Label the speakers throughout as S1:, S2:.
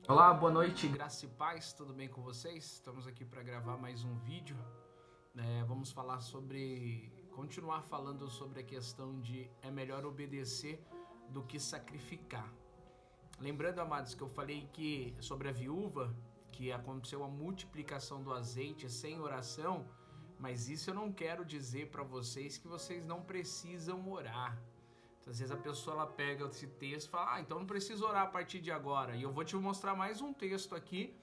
S1: Olá, boa noite, graça e paz, tudo bem com vocês? Estamos aqui para gravar mais um vídeo. Vamos falar continuar falando sobre a questão de é melhor obedecer do que sacrificar. Lembrando, amados, que eu falei que sobre a viúva, que aconteceu a multiplicação do azeite sem oração, mas isso eu não quero dizer para vocês que vocês não precisam orar. Às vezes a pessoa ela pega esse texto e fala, então não preciso orar a partir de agora. E eu vou te mostrar mais um texto aqui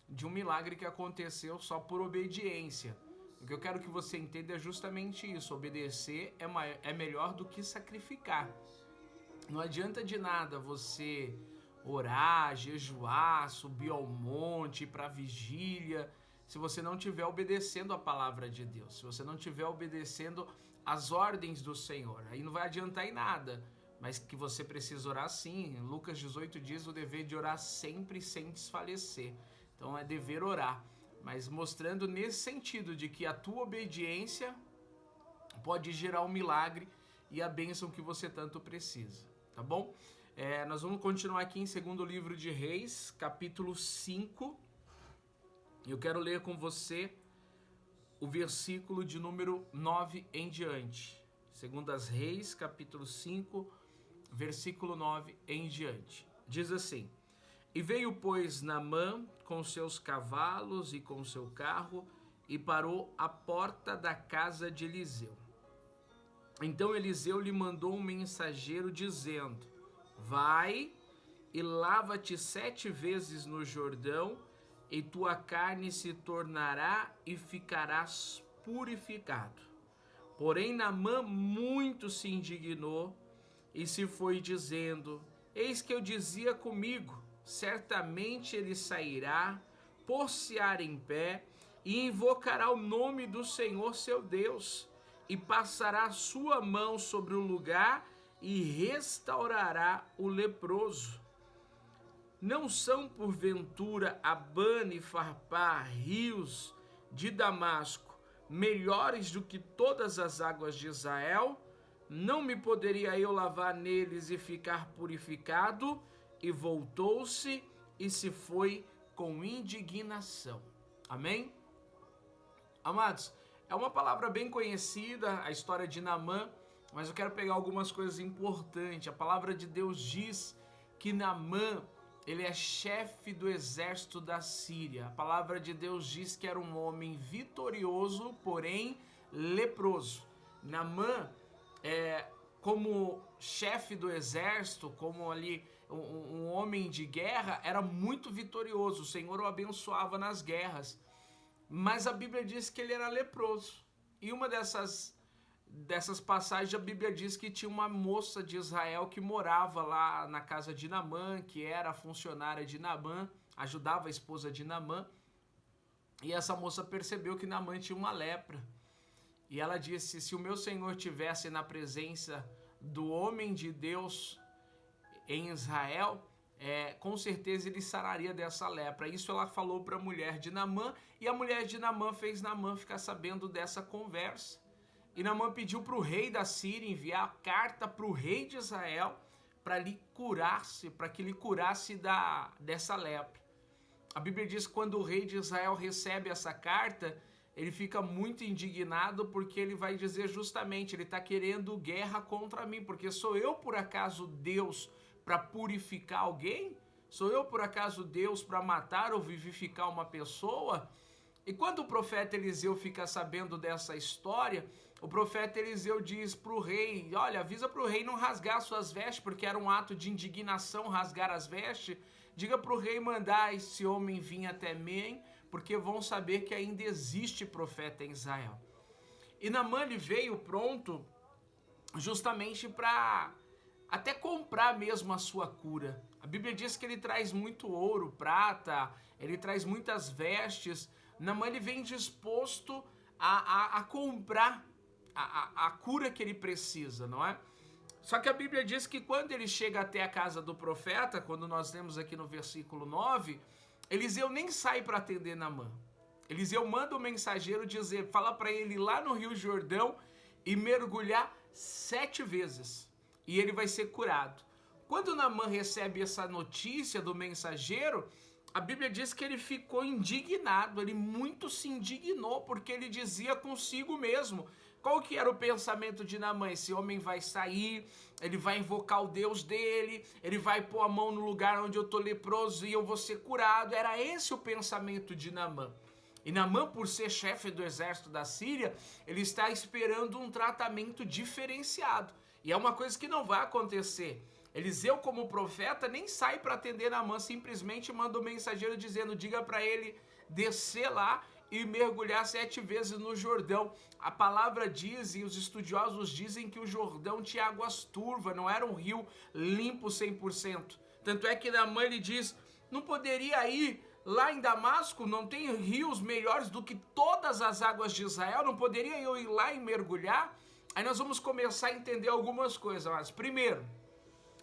S1: de um milagre que aconteceu só por obediência. O que eu quero que você entenda é justamente isso. Obedecer é melhor do que sacrificar. Não adianta de nada você orar, jejuar, subir ao monte, ir para a vigília, se você não estiver obedecendo a palavra de Deus, se você não estiver obedecendo as ordens do Senhor, aí não vai adiantar em nada, mas que você precisa orar sim. Lucas 18 diz o dever de orar sempre sem desfalecer, então é dever orar, mas mostrando nesse sentido de que a tua obediência pode gerar um milagre e a bênção que você tanto precisa, tá bom? Nós vamos continuar aqui em 2º livro de Reis, capítulo 5, eu quero ler com você o versículo de número 9 em diante. 2 Reis, capítulo 5, versículo 9 em diante. Diz assim: E veio, pois, Naamã com seus cavalos e com seu carro, e parou à porta da casa de Eliseu. Então Eliseu lhe mandou um mensageiro dizendo: Vai e lava-te 7 vezes no Jordão, e tua carne se tornará e ficarás purificado. Porém Naamã muito se indignou e se foi dizendo: Eis que eu dizia comigo, certamente ele sairá, por-se-á em pé, e invocará o nome do Senhor seu Deus, e passará a sua mão sobre o lugar e restaurará o leproso. Não são porventura Abana e Farpá, rios de Damasco, melhores do que todas as águas de Israel? Não me poderia eu lavar neles e ficar purificado? E voltou-se e se foi com indignação. Amém? Amados, é uma palavra bem conhecida, a história de Naamã, mas eu quero pegar algumas coisas importantes. A palavra de Deus diz que Naamã, ele é chefe do exército da Síria. A palavra de Deus diz que era um homem vitorioso, porém leproso. Naamã, como chefe do exército, como ali um homem de guerra, era muito vitorioso. O Senhor o abençoava nas guerras. Mas a Bíblia diz que ele era leproso. E uma dessas passagens, a Bíblia diz que tinha uma moça de Israel que morava lá na casa de Naamã, que era a funcionária de Naamã, ajudava a esposa de Naamã, e essa moça percebeu que Naamã tinha uma lepra, e ela disse: se o meu senhor tivesse na presença do homem de Deus em Israel, com certeza ele sararia dessa lepra. Isso ela falou para a mulher de Naamã, e a mulher de Naamã fez Naamã ficar sabendo dessa conversa. E Naamã pediu para o rei da Síria enviar a carta para o rei de Israel para que ele curasse dessa lepra. A Bíblia diz que quando o rei de Israel recebe essa carta, ele fica muito indignado, porque ele vai dizer justamente, ele está querendo guerra contra mim, porque sou eu por acaso Deus para purificar alguém? Sou eu por acaso Deus para matar ou vivificar uma pessoa? E quando o profeta Eliseu fica sabendo dessa história, o profeta Eliseu diz para o rei: olha, avisa para o rei não rasgar suas vestes, porque era um ato de indignação rasgar as vestes. Diga para o rei mandar esse homem vir até mim, porque vão saber que ainda existe profeta em Israel. E Naamã veio pronto justamente para até comprar mesmo a sua cura. A Bíblia diz que ele traz muito ouro, prata, ele traz muitas vestes. Naamã vem disposto a comprar a cura que ele precisa, não é? Só que a Bíblia diz que quando ele chega até a casa do profeta, quando nós lemos aqui no versículo 9, Eliseu nem sai para atender Naamã. Eliseu manda o mensageiro dizer, fala para ele ir lá no Rio Jordão e mergulhar 7 vezes, e ele vai ser curado. Quando Naamã recebe essa notícia do mensageiro, a Bíblia diz que ele ficou indignado, ele muito se indignou, porque ele dizia consigo mesmo. Qual que era o pensamento de Naamã? Esse homem vai sair, ele vai invocar o Deus dele, ele vai pôr a mão no lugar onde eu estou leproso e eu vou ser curado. Era esse o pensamento de Naamã. E Naamã, por ser chefe do exército da Síria, ele está esperando um tratamento diferenciado. E é uma coisa que não vai acontecer. Eliseu, como profeta, nem sai para atender Naamã, simplesmente manda o mensageiro dizendo, diga para ele descer lá e mergulhar 7 vezes no Jordão. A palavra diz, e os estudiosos dizem, que o Jordão tinha águas turvas, não era um rio limpo 100%. Tanto é que Naamã ele diz, não poderia ir lá em Damasco, não tem rios melhores do que todas as águas de Israel, não poderia eu ir lá e mergulhar? Aí nós vamos começar a entender algumas coisas. Mas primeiro,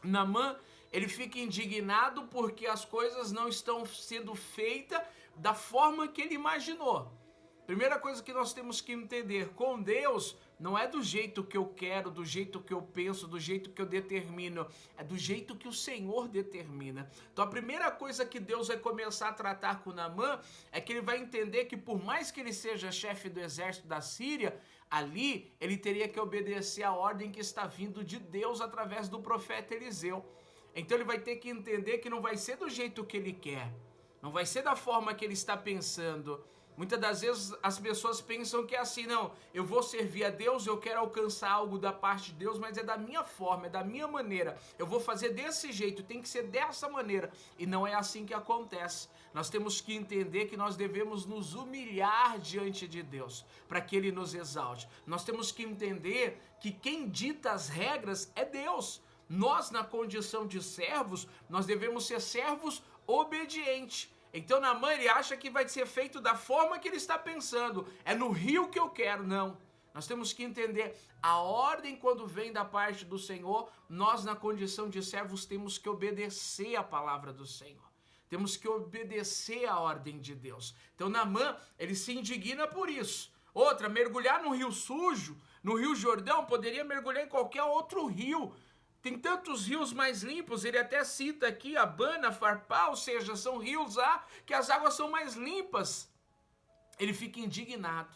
S1: Naamã, ele fica indignado porque as coisas não estão sendo feitas da forma que ele imaginou. Primeira coisa que nós temos que entender, com Deus não é do jeito que eu quero, do jeito que eu penso, do jeito que eu determino, é do jeito que o Senhor determina. Então a primeira coisa que Deus vai começar a tratar com Naamã é que ele vai entender que por mais que ele seja chefe do exército da Síria, ali ele teria que obedecer a ordem que está vindo de Deus através do profeta Eliseu. Então ele vai ter que entender que não vai ser do jeito que ele quer, não vai ser da forma que ele está pensando. Muitas das vezes as pessoas pensam que é assim, não, eu vou servir a Deus, eu quero alcançar algo da parte de Deus, mas é da minha forma, é da minha maneira, eu vou fazer desse jeito, tem que ser dessa maneira, e não é assim que acontece. Nós temos que entender que nós devemos nos humilhar diante de Deus, para que Ele nos exalte. Nós temos que entender que quem dita as regras é Deus. Nós, na condição de servos, nós devemos ser servos obedientes. Então Naamã, ele acha que vai ser feito da forma que ele está pensando, é no rio que eu quero. Não, nós temos que entender, a ordem quando vem da parte do Senhor, nós na condição de servos temos que obedecer a palavra do Senhor, temos que obedecer a ordem de Deus. Então Naamã, ele se indigna por isso. Outra, mergulhar no rio sujo, no rio Jordão, poderia mergulhar em qualquer outro rio. Tem tantos rios mais limpos, ele até cita aqui Abana, Farpá, ou seja, são rios lá que as águas são mais limpas. Ele fica indignado.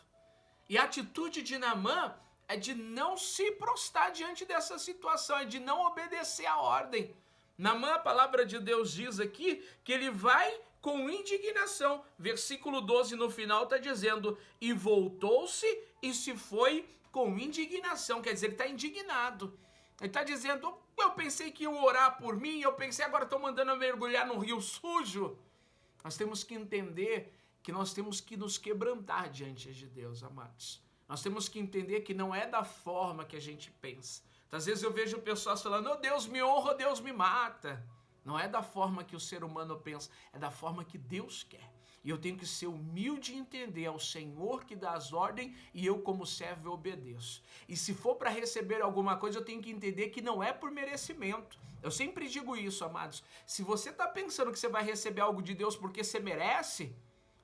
S1: E a atitude de Naamã é de não se prostrar diante dessa situação, é de não obedecer a ordem. Naamã, a palavra de Deus diz aqui que ele vai com indignação. Versículo 12 no final está dizendo, e voltou-se e se foi com indignação, quer dizer, ele está indignado. Ele está dizendo, eu pensei que iam orar por mim, eu pensei agora estão mandando eu mergulhar num rio sujo. Nós temos que entender que nós temos que nos quebrantar diante de Deus, amados. Nós temos que entender que não é da forma que a gente pensa. Às vezes eu vejo pessoas falando, oh, Deus me honra, Deus me mata. Não é da forma que o ser humano pensa, é da forma que Deus quer. E eu tenho que ser humilde e entender, é o Senhor que dá as ordens e eu como servo eu obedeço. E se for para receber alguma coisa, eu tenho que entender que não é por merecimento. Eu sempre digo isso, amados. Se você está pensando que você vai receber algo de Deus porque você merece,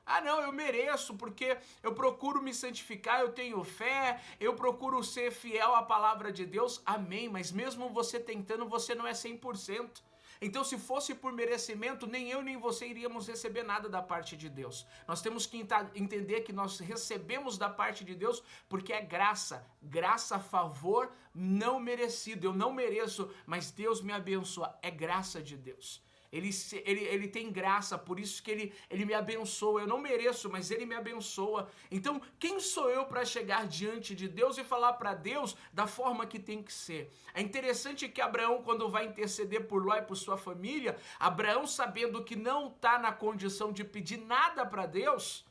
S1: ah não, eu mereço porque eu procuro me santificar, eu tenho fé, eu procuro ser fiel à palavra de Deus, amém, mas mesmo você tentando, você não é 100%. Então se fosse por merecimento, nem eu nem você iríamos receber nada da parte de Deus. Nós temos que entender que nós recebemos da parte de Deus porque é graça, graça a favor, não merecido. Eu não mereço, mas Deus me abençoa, é graça de Deus. Ele tem graça, por isso que ele me abençoa. Eu não mereço, mas ele me abençoa. Então, quem sou eu para chegar diante de Deus e falar para Deus da forma que tem que ser? É interessante que Abraão, quando vai interceder por Ló e por sua família, Abraão, sabendo que não está na condição de pedir nada para Deus,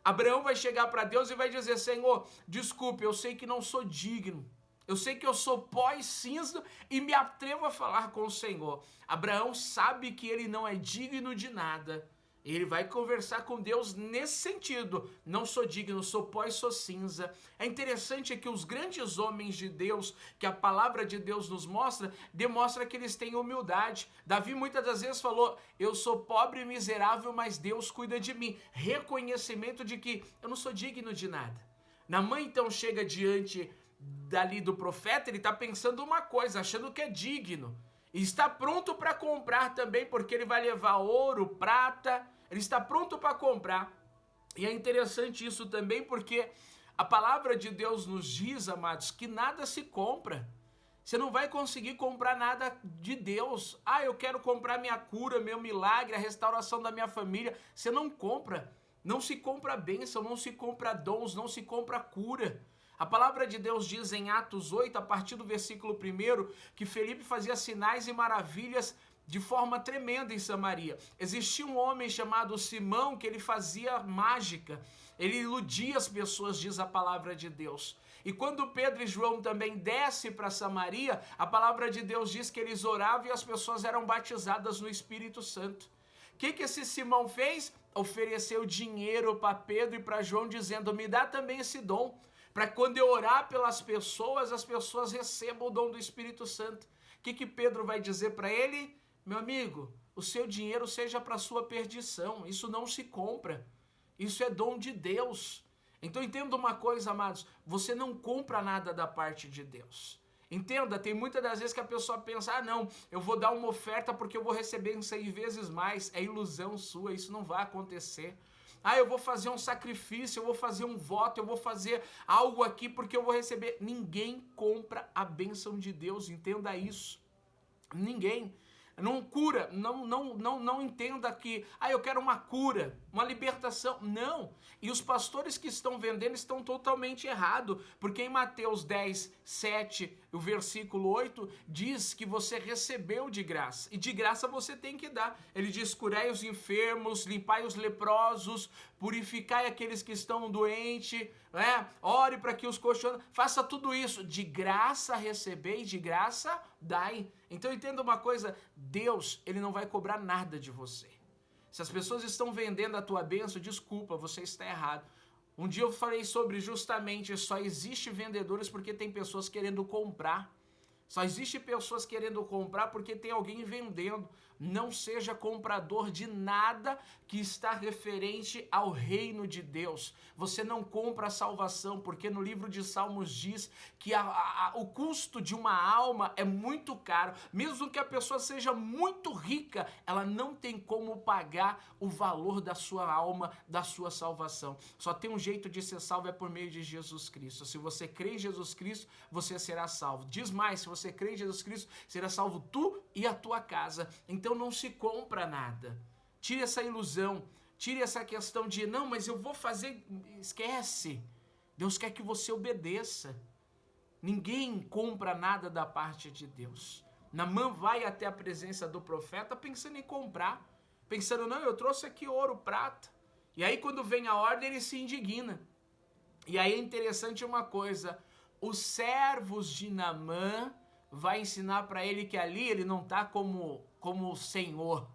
S1: Abraão vai chegar para Deus e vai dizer, Senhor, desculpe, eu sei que não sou digno. Eu sei que eu sou pó e cinza e me atrevo a falar com o Senhor. Abraão sabe que ele não é digno de nada. Ele vai conversar com Deus nesse sentido. Não sou digno, sou pó e sou cinza. É interessante que os grandes homens de Deus, que a palavra de Deus nos mostra, demonstra que eles têm humildade. Davi muitas das vezes falou, eu sou pobre e miserável, mas Deus cuida de mim. Reconhecimento de que eu não sou digno de nada. Naamã então chega diante dali do profeta, ele está pensando uma coisa, achando que é digno. E está pronto para comprar também, porque ele vai levar ouro, prata, ele está pronto para comprar. E é interessante isso também, porque a palavra de Deus nos diz, amados, que nada se compra. Você não vai conseguir comprar nada de Deus. Ah, eu quero comprar minha cura, meu milagre, a restauração da minha família. Você não compra. Não se compra bênção, não se compra dons, não se compra cura. A palavra de Deus diz em Atos 8, a partir do versículo 1, que Felipe fazia sinais e maravilhas de forma tremenda em Samaria. Existia um homem chamado Simão que ele fazia mágica. Ele iludia as pessoas, diz a palavra de Deus. E quando Pedro e João também descem para Samaria, a palavra de Deus diz que eles oravam e as pessoas eram batizadas no Espírito Santo. O que esse Simão fez? Ofereceu dinheiro para Pedro e para João, dizendo, me dá também esse dom, para quando eu orar pelas pessoas, as pessoas recebam o dom do Espírito Santo. O que Pedro vai dizer para ele? Meu amigo, o seu dinheiro seja para a sua perdição, isso não se compra, isso é dom de Deus. Então entenda uma coisa, amados, você não compra nada da parte de Deus. Entenda, tem muitas das vezes que a pessoa pensa, não, eu vou dar uma oferta porque eu vou receber em 6 vezes mais. É ilusão sua, isso não vai acontecer. Eu vou fazer um sacrifício, eu vou fazer um voto, eu vou fazer algo aqui porque eu vou receber. Ninguém compra a bênção de Deus, entenda isso. Ninguém. Não cura, não entenda que, eu quero uma cura, uma libertação. Não. E os pastores que estão vendendo estão totalmente errados, porque em Mateus 10, 7, o versículo 8, diz que você recebeu de graça, e de graça você tem que dar. Ele diz, curai os enfermos, limpai os leprosos, purificai aqueles que estão doentes, ore para que os coxos, faça tudo isso, de graça recebei, de graça dai. Então entenda uma coisa, Deus, ele não vai cobrar nada de você. Se as pessoas estão vendendo a tua bênção, desculpa, você está errado. Um dia eu falei sobre justamente, só existe vendedores porque tem pessoas querendo comprar. Só existe pessoas querendo comprar porque tem alguém vendendo. Não seja comprador de nada que está referente ao reino de Deus. Você não compra a salvação, porque no livro de Salmos diz que o custo de uma alma é muito caro. Mesmo que a pessoa seja muito rica, ela não tem como pagar o valor da sua alma, da sua salvação. Só tem um jeito de ser salvo, é por meio de Jesus Cristo. Se você crê em Jesus Cristo, você será salvo. Diz mais, se você crê em Jesus Cristo, será salvo tu e a tua casa. Então não se compra nada. Tire essa ilusão, tire essa questão de, não, mas eu vou fazer, esquece. Deus quer que você obedeça. Ninguém compra nada da parte de Deus. Naamã vai até a presença do profeta pensando em comprar, pensando, não, eu trouxe aqui ouro, prata. E aí quando vem a ordem, ele se indigna. E aí é interessante uma coisa, os servos de Naamã vai ensinar para ele que ali ele não está como o Senhor.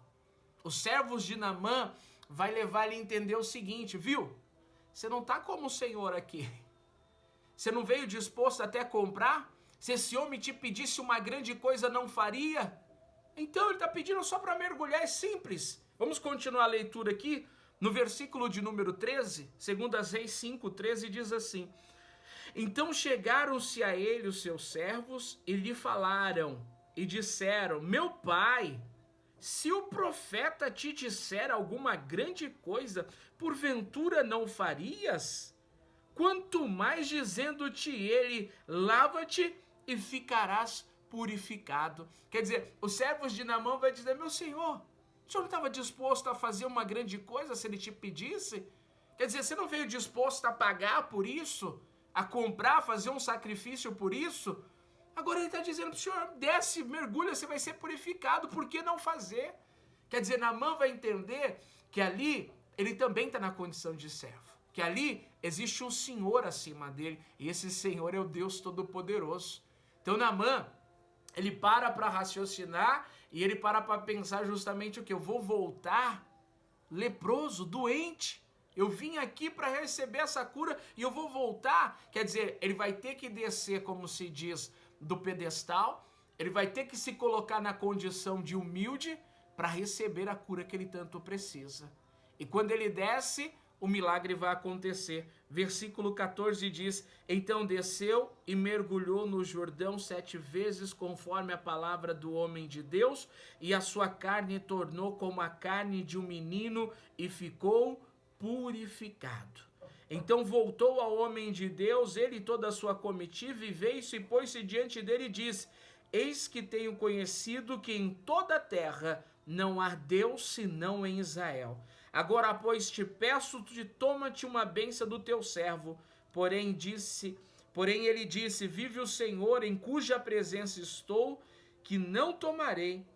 S1: Os servos de Naamã vai levar ele a entender o seguinte, viu? Você não está como o Senhor aqui. Você não veio disposto até a comprar? Se esse homem te pedisse uma grande coisa, não faria? Então ele está pedindo só para mergulhar, é simples. Vamos continuar a leitura aqui. No versículo de número 13, 2 Reis 5:13 diz assim, então chegaram-se a ele os seus servos e lhe falaram e disseram, meu pai, se o profeta te disser alguma grande coisa, porventura não farias? Quanto mais dizendo-te ele, lava-te e ficarás purificado. Quer dizer, os servos de Naamã vão dizer, meu senhor, o senhor não estava disposto a fazer uma grande coisa se ele te pedisse? Quer dizer, você não veio disposto a pagar por isso? A comprar, fazer um sacrifício por isso? Agora ele está dizendo para o senhor, desce, mergulha, você vai ser purificado, por que não fazer? Quer dizer, Naamã vai entender que ali ele também está na condição de servo. Que ali existe um senhor acima dele, e esse senhor é o Deus Todo-Poderoso. Então Naamã, ele para raciocinar, e ele para pensar justamente o que? Eu vou voltar leproso, doente. Eu vim aqui para receber essa cura e eu vou voltar. Quer dizer, ele vai ter que descer, como se diz, do pedestal. Ele vai ter que se colocar na condição de humilde para receber a cura que ele tanto precisa. E quando ele desce, o milagre vai acontecer. Versículo 14 diz: então desceu e mergulhou no Jordão 7 vezes, conforme a palavra do homem de Deus, e a sua carne tornou como a carne de um menino, e ficou purificado. Então voltou ao homem de Deus, ele e toda a sua comitiva, e veio-se e pôs-se diante dele e disse: eis que tenho conhecido que em toda a terra não há Deus senão em Israel. Agora, pois, te peço, toma-te uma bênção do teu servo. Porém ele disse: vive o Senhor, em cuja presença estou, que não tomarei.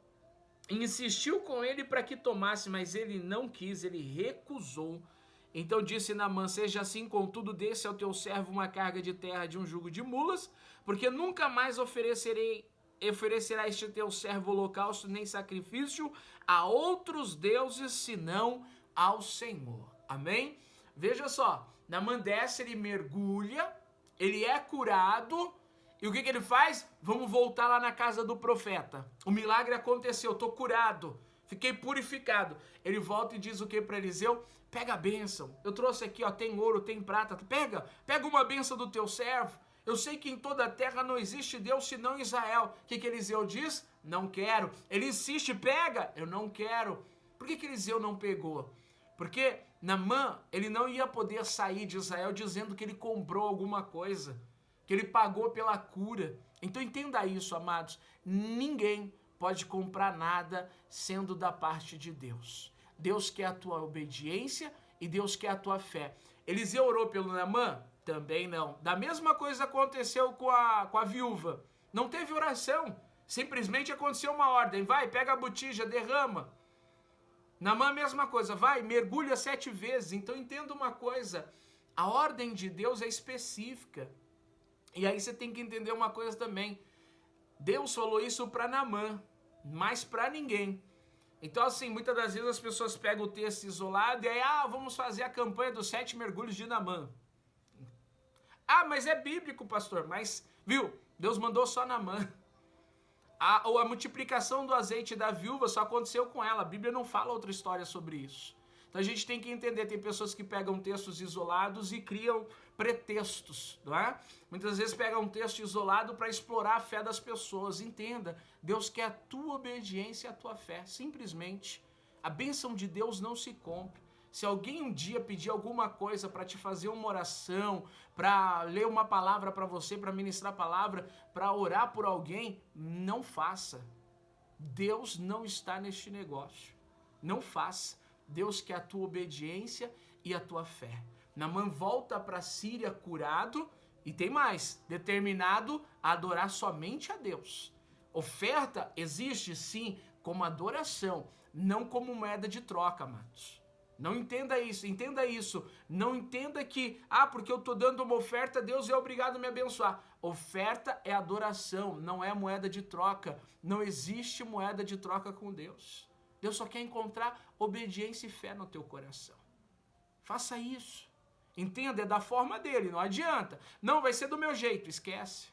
S1: E insistiu com ele para que tomasse, mas ele não quis, ele recusou. Então disse Naamã: seja assim, contudo, desse ao teu servo uma carga de terra de um jugo de mulas, porque nunca mais oferecerá este teu servo holocausto nem sacrifício a outros deuses senão ao Senhor. Amém? Veja só, Naamã desce, ele mergulha, ele é curado, e o que ele faz? Vamos voltar lá na casa do profeta. O milagre aconteceu, estou curado, fiquei purificado. Ele volta e diz o que para Eliseu? Pega a bênção, eu trouxe aqui, ó, tem ouro, tem prata, pega uma bênção do teu servo. Eu sei que em toda a terra não existe Deus senão Israel. O que Eliseu diz? Não quero. Ele insiste, pega, eu não quero. Por que Eliseu não pegou? Porque Naamã, ele não ia poder sair de Israel dizendo que ele comprou alguma coisa, que ele pagou pela cura. Então entenda isso, amados, ninguém pode comprar nada sendo da parte de Deus. Deus quer a tua obediência e Deus quer a tua fé. Eliseu orou pelo Naamã? Também não. Da mesma coisa aconteceu com a viúva. Não teve oração, simplesmente aconteceu uma ordem: vai, pega a botija, derrama. Naamã a mesma coisa, vai, mergulha 7 vezes. Então entenda uma coisa, a ordem de Deus é específica. E aí você tem que entender uma coisa também, Deus falou isso para Naamã, mas para ninguém. Então assim, muitas das vezes as pessoas pegam o texto isolado e aí, vamos fazer a campanha dos 7 mergulhos de Naamã. Mas é bíblico, pastor, mas, viu, Deus mandou só Naamã. A multiplicação do azeite da viúva só aconteceu com ela, a Bíblia não fala outra história sobre isso. Então a gente tem que entender, tem pessoas que pegam textos isolados e criam pretextos, não é? Muitas vezes pegam um texto isolado para explorar a fé das pessoas. Entenda, Deus quer a tua obediência e a tua fé, simplesmente. A bênção de Deus não se compra. Se alguém um dia pedir alguma coisa para te fazer uma oração, para ler uma palavra para você, para ministrar a palavra, para orar por alguém, não faça. Deus não está neste negócio. Não faça. Deus quer a tua obediência e a tua fé. Naamã volta para a Síria curado e tem mais, determinado a adorar somente a Deus. Oferta existe sim como adoração, não como moeda de troca, amados. Não entenda isso, não entenda que, porque eu estou dando uma oferta, Deus é obrigado a me abençoar. Oferta é adoração, não é moeda de troca, não existe moeda de troca com Deus. Deus só quer encontrar obediência e fé no teu coração. Faça isso, entenda, é da forma dele, não adianta. Não, vai ser do meu jeito, esquece.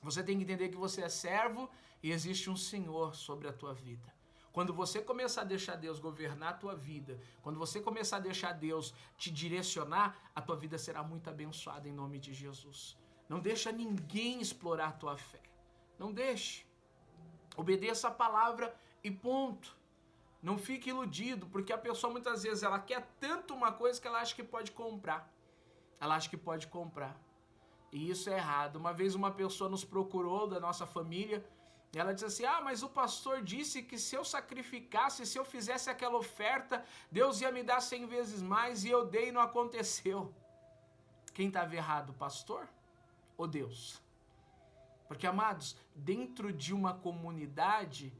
S1: Você tem que entender que você é servo e existe um Senhor sobre a tua vida. Quando você começar a deixar Deus governar a tua vida, quando você começar a deixar Deus te direcionar, a tua vida será muito abençoada em nome de Jesus. Não deixa ninguém explorar a tua fé. Não deixe. Obedeça a palavra e ponto. Não fique iludido, porque a pessoa muitas vezes ela quer tanto uma coisa que ela acha que pode comprar. Ela acha que pode comprar. E isso é errado. Uma vez uma pessoa nos procurou da nossa família, e ela disse assim, mas o pastor disse que se eu sacrificasse, se eu fizesse aquela oferta, Deus ia me dar 100 vezes mais, e eu dei e não aconteceu. Quem estava errado, o pastor ou Deus? Porque, amados, dentro de uma comunidade,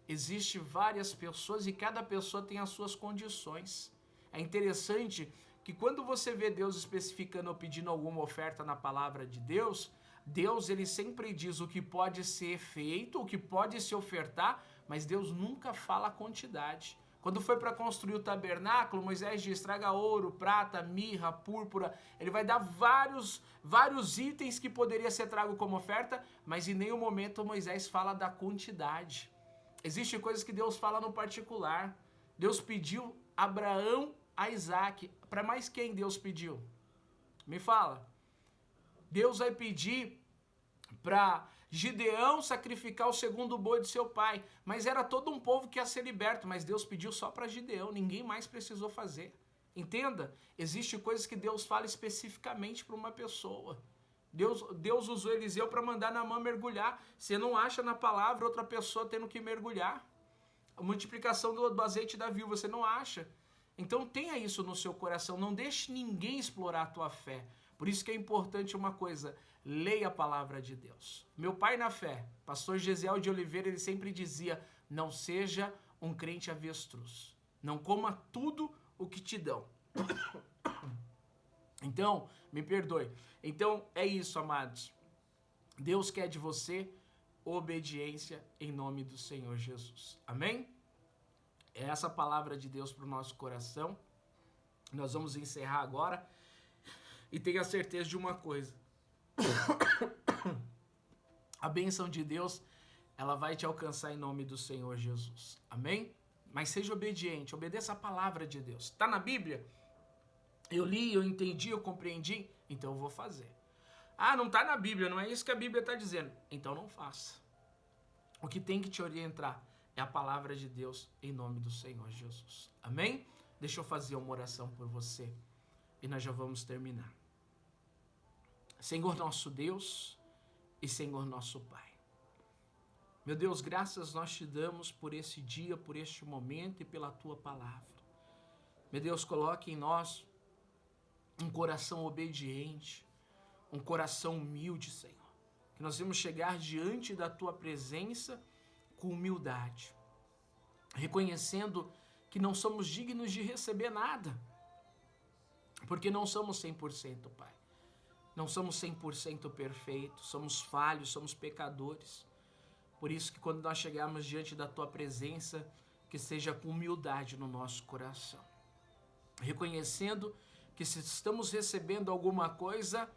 S1: existe várias pessoas e cada pessoa tem as suas condições. É interessante que quando você vê Deus especificando ou pedindo alguma oferta na palavra de Deus, Deus ele sempre diz o que pode ser feito, o que pode se ofertar, mas Deus nunca fala a quantidade. Quando foi para construir o tabernáculo, Moisés diz, traga ouro, prata, mirra, púrpura. Ele vai dar vários itens que poderia ser trago como oferta, mas em nenhum momento Moisés fala da quantidade. Existem coisas que Deus fala no particular. Deus pediu Abraão a Isaac. Para mais quem Deus pediu? Me fala. Deus vai pedir para Gideão sacrificar o segundo boi de seu pai, mas era todo um povo que ia ser liberto, mas Deus pediu só para Gideão, ninguém mais precisou fazer. Entenda, existem coisas que Deus fala especificamente para uma pessoa. Deus usou Eliseu para mandar Naamã mergulhar. Você não acha na palavra outra pessoa tendo que mergulhar. A multiplicação do azeite da viúva, você não acha. Então tenha isso no seu coração, não deixe ninguém explorar a tua fé. Por isso que é importante uma coisa, leia a palavra de Deus. Meu pai na fé, pastor Gesiel de Oliveira, ele sempre dizia, não seja um crente avestruz. Não coma tudo o que te dão. Então, me perdoe. Então, é isso, amados. Deus quer de você obediência em nome do Senhor Jesus. Amém? É essa palavra de Deus para o nosso coração. Nós vamos encerrar agora. E tenha certeza de uma coisa. A bênção de Deus, ela vai te alcançar em nome do Senhor Jesus. Amém? Mas seja obediente, obedeça a palavra de Deus. Está na Bíblia? Eu li, eu entendi, eu compreendi, então eu vou fazer. Ah, não está na Bíblia, não é isso que a Bíblia está dizendo. Então não faça. O que tem que te orientar é a palavra de Deus em nome do Senhor Jesus. Amém? Deixa eu fazer uma oração por você e nós já vamos terminar. Senhor nosso Deus e Senhor nosso Pai. Meu Deus, graças nós te damos por esse dia, por este momento e pela tua palavra. Meu Deus, coloque em nós um coração obediente, um coração humilde, Senhor. Que nós vamos chegar diante da tua presença com humildade, reconhecendo que não somos dignos de receber nada, porque não somos 100%, Pai. Não somos 100% perfeitos, somos falhos, somos pecadores. Por isso que quando nós chegarmos diante da tua presença, que seja com humildade no nosso coração, reconhecendo que se estamos recebendo alguma coisa,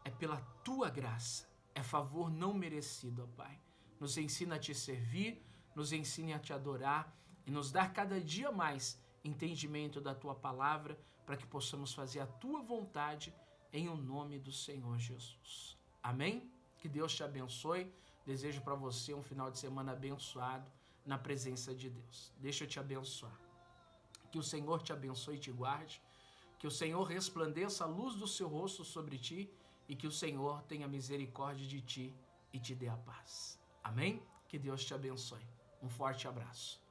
S1: é pela tua graça, é favor não merecido, ó Pai. Nos ensina a te servir, nos ensine a te adorar e nos dar cada dia mais entendimento da tua palavra para que possamos fazer a tua vontade em o nome do Senhor Jesus. Amém? Que Deus te abençoe. Desejo para você um final de semana abençoado na presença de Deus. Deixa eu te abençoar. Que o Senhor te abençoe e te guarde. Que o Senhor resplandeça a luz do seu rosto sobre ti e que o Senhor tenha misericórdia de ti e te dê a paz. Amém? Que Deus te abençoe. Um forte abraço.